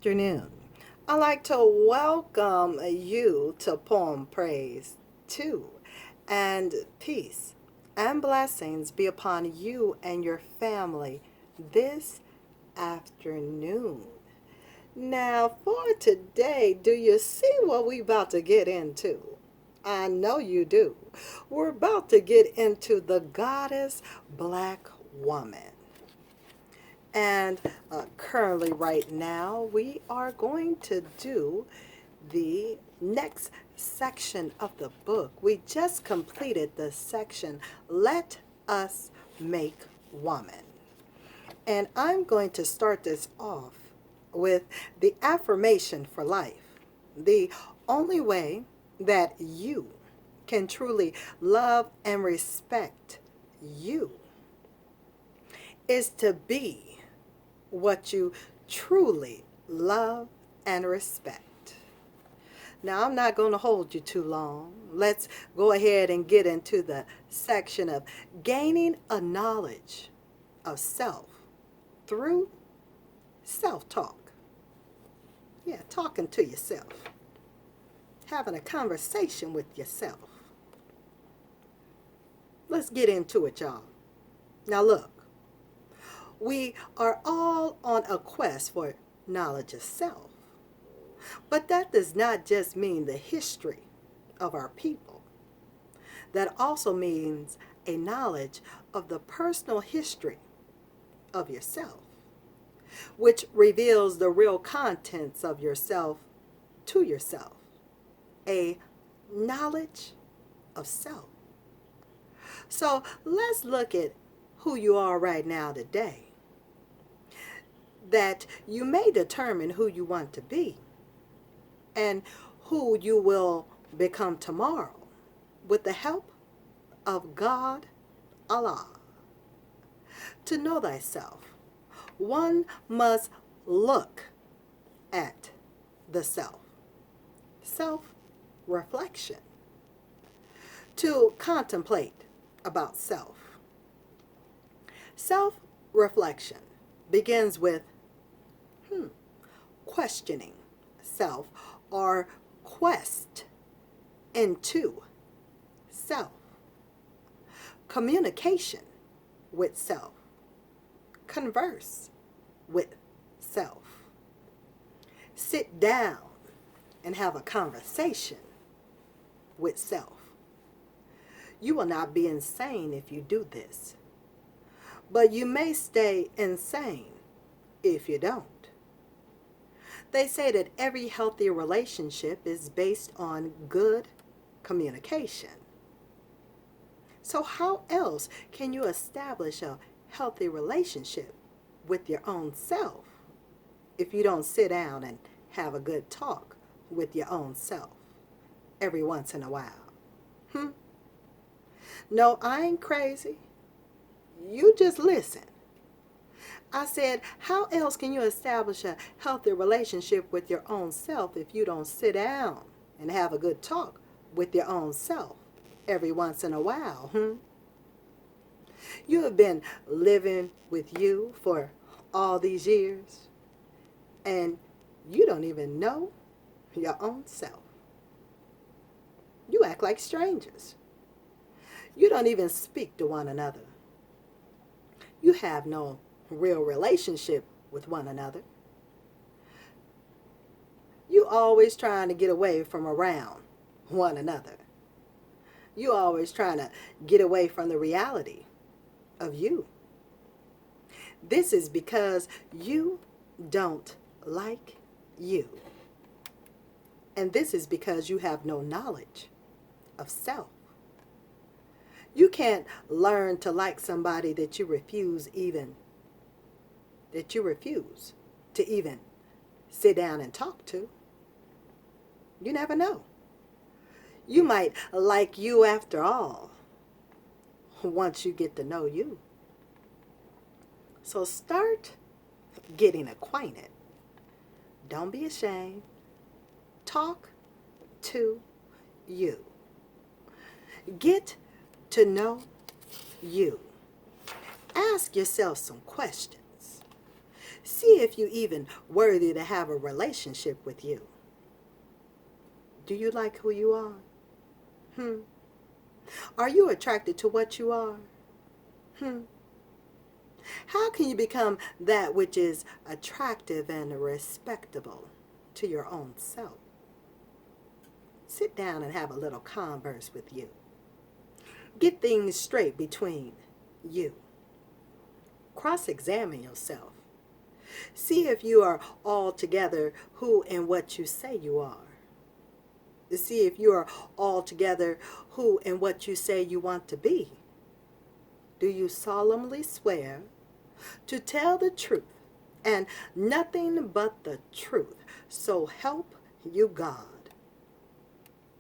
afternoon. I'd like to welcome you to Poem Praise 2, and peace and blessings be upon you and your family this afternoon. Now, for today, do you see what we about to get into? I know you do. We're about to get into the goddess Black Woman. And currently, right now, we are going to do the next section of the book. We just completed the section, Let Us Make Woman. And I'm going to start this off with the affirmation for life. The only way that you can truly love and respect you is to be what you truly love and respect. Now, I'm not going to hold you too long. Let's go ahead and get into the section of gaining a knowledge of self through self-talk. Yeah, talking to yourself. Having a conversation with yourself. Let's get into it, y'all. Now, look. We are all on a quest for knowledge of self. But that does not just mean the history of our people. That also means a knowledge of the personal history of yourself, which reveals the real contents of yourself to yourself. A knowledge of self. So let's look at who you are right now today, that you may determine who you want to be and who you will become tomorrow with the help of God, Allah. To know thyself, one must look at the self. Self-reflection. To contemplate about self. Self-reflection begins with questioning self or quest into self. Communication with self. Converse with self. Sit down and have a conversation with self. You will not be insane if you do this. But you may stay insane if you don't. They say that every healthy relationship is based on good communication. So how else can you establish a healthy relationship with your own self if you don't sit down and have a good talk with your own self every once in a while? No, I ain't crazy. You just listen. I said, how else can you establish a healthy relationship with your own self if you don't sit down and have a good talk with your own self every once in a while? You have been living with you for all these years, and you don't even know your own self. You act like strangers. You don't even speak to one another. You have no real relationship with one another. You always trying to get away from around one another. You always trying to get away from the reality of you. This is because you don't like you. And this is because you have no knowledge of self. You can't learn to like somebody that you refuse to even sit down and talk to. You never know. You might like you after all once you get to know you. So start getting acquainted. Don't be ashamed. Talk to you. Get to know you. Ask yourself some questions. See if you even worthy to have a relationship with you. Do you like who you are? Are you attracted to what you are? How can you become that which is attractive and respectable to your own self? Sit down and have a little converse with you. Get things straight between you. Cross-examine yourself. See if you are altogether who and what you say you are. See if you are altogether who and what you say you want to be. Do you solemnly swear to tell the truth and nothing but the truth, so help you God?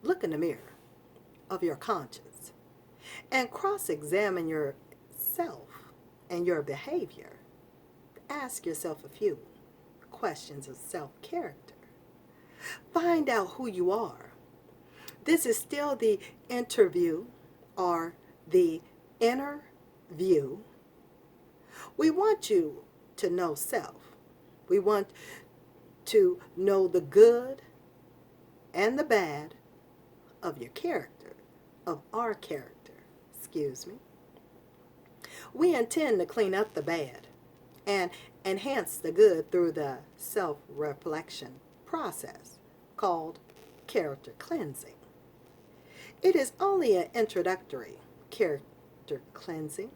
Look in the mirror of your conscience and cross-examine yourself and your behavior. Ask yourself a few questions of self-character. Find out who you are. This is still the interview or the inner view. We want you to know self. We want to know the good and the bad of your character, of our character, excuse me. We intend to clean up the bad and enhance the good through the self-reflection process called character cleansing. It is only an introductory character cleansing,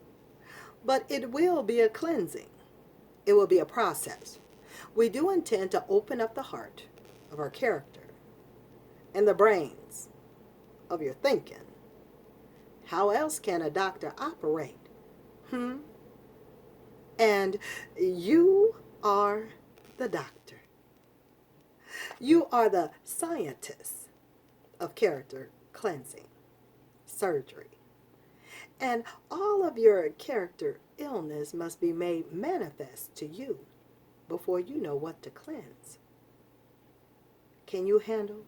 but it will be a cleansing. It will be a process. We do intend to open up the heart of our character and the brains of your thinking. How else can a doctor operate? And you are the doctor. You are the scientist of character cleansing, surgery. And all of your character illness must be made manifest to you before you know what to cleanse. Can you handle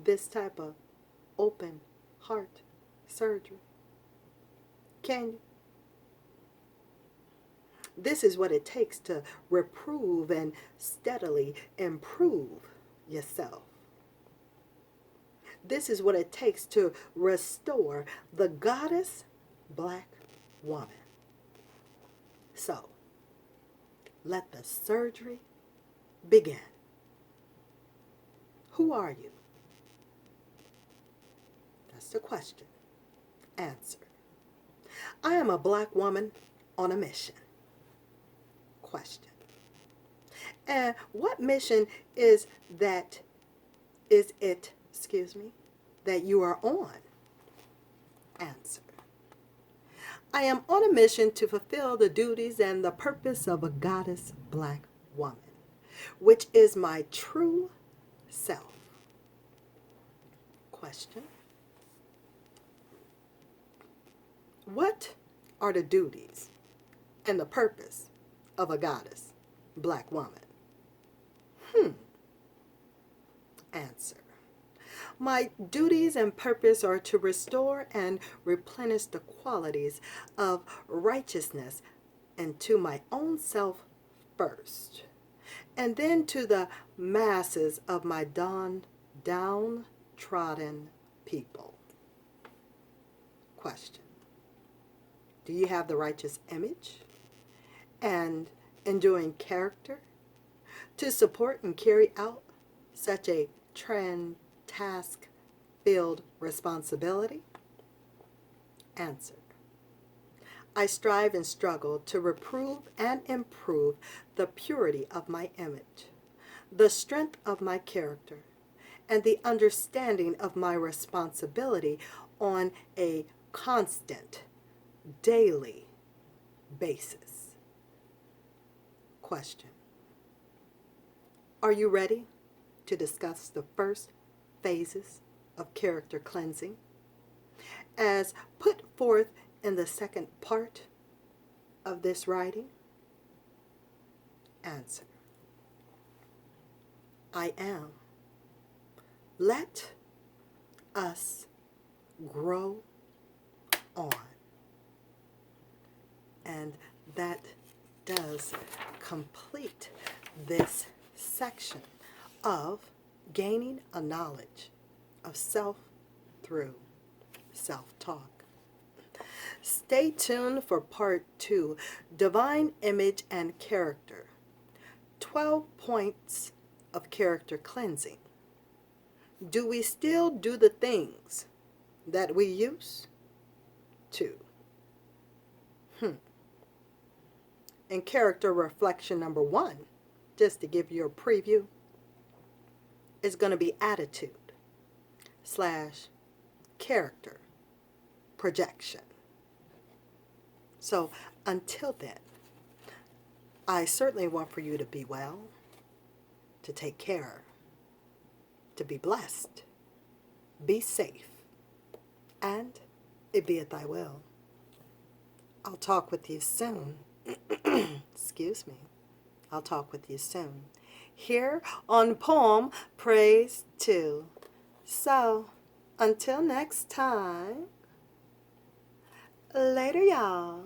this type of open heart surgery? Can you? This is what it takes to reprove and steadily improve yourself. This is what it takes to restore the goddess Black woman. So, let the surgery begin. Who are you? That's the question. Answer. I am a Black woman on a mission. Question. And what mission is it, that you are on? Answer. I am on a mission to fulfill the duties and the purpose of a goddess Black woman, which is my true self. Question. What are the duties and the purpose of a goddess Black woman? Answer. My duties and purpose are to restore and replenish the qualities of righteousness and to my own self first, and then to the masses of my downtrodden people. Question. Do you have the righteous image and enduring character to support and carry out such a task-filled responsibility? Answer. I strive and struggle to reprove and improve the purity of my image, the strength of my character, and the understanding of my responsibility on a constant, daily basis. Question. Are you ready to discuss the first phases of character cleansing as put forth in the second part of this writing? Answer. I am. Let us grow on. And that does complete this section of gaining a knowledge of self through self-talk. Stay tuned for part 2, Divine Image and Character. 12 points of character cleansing. Do we still do the things that we used to? And character reflection number 1, just to give you a preview, is going to be attitude / character projection. So until then, I certainly want for you to be well, to take care, to be blessed, be safe, and it be at thy will. I'll talk with you soon. Excuse me. I'll talk with you soon. Here on Poem Praise 2. So, until next time, later y'all.